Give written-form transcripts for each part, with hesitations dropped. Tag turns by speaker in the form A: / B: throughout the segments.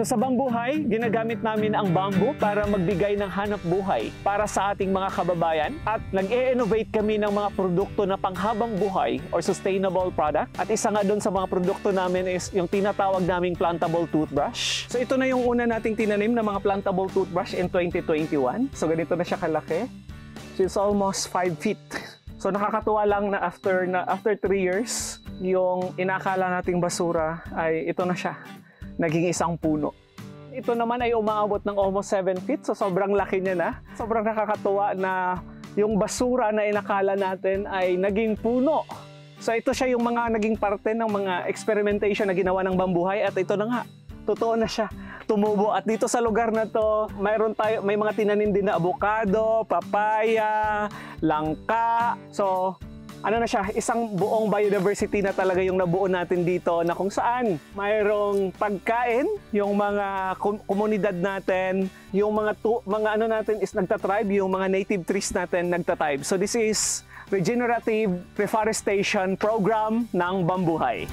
A: So sa Bambuhay, ginagamit namin ang bamboo para magbigay ng hanap buhay para sa ating mga kababayan at nag-e-innovate kami ng mga produkto na panghabang buhay or sustainable product. At isa nga doon sa mga produkto namin is yung tinatawag naming plantable toothbrush. So ito na yung una nating tinanim na mga plantable toothbrush in 2021. So ganito na siya kalaki. So it's almost 5 feet. So nakakatuwa lang na after 3 years, yung inakala nating basura ay ito na siya. Naging isang puno. Ito naman ay umaabot ng almost 7 feet, so sobrang laki niya na. Sobrang nakakatuwa na yung basura na inakala natin ay naging puno. So ito siya yung mga naging parte ng mga experimentation na ginawa ng Bambuhay at ito na nga, totoo na siya. Tumubo at dito sa lugar na to, may mga tinanim din na avocado, papaya, langka. So ano na siya, isang buong biodiversity na talaga yung nabuo natin dito na kung saan mayroong pagkain, yung mga komunidad natin, yung mga ano natin is nagtatribe, yung mga native trees natin nagtatribe. So this is regenerative reforestation program ng Bambuhay.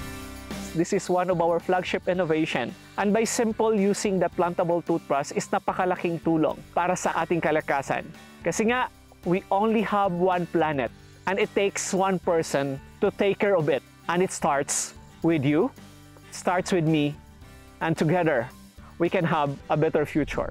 A: This is one of our flagship innovation. And by simple using the plantable toothbrush is napakalaking tulong para sa ating kalakasan. Kasi nga, we only have one planet. And it takes one person to take care of it. And it starts with you, starts with me, and together we can have a better future.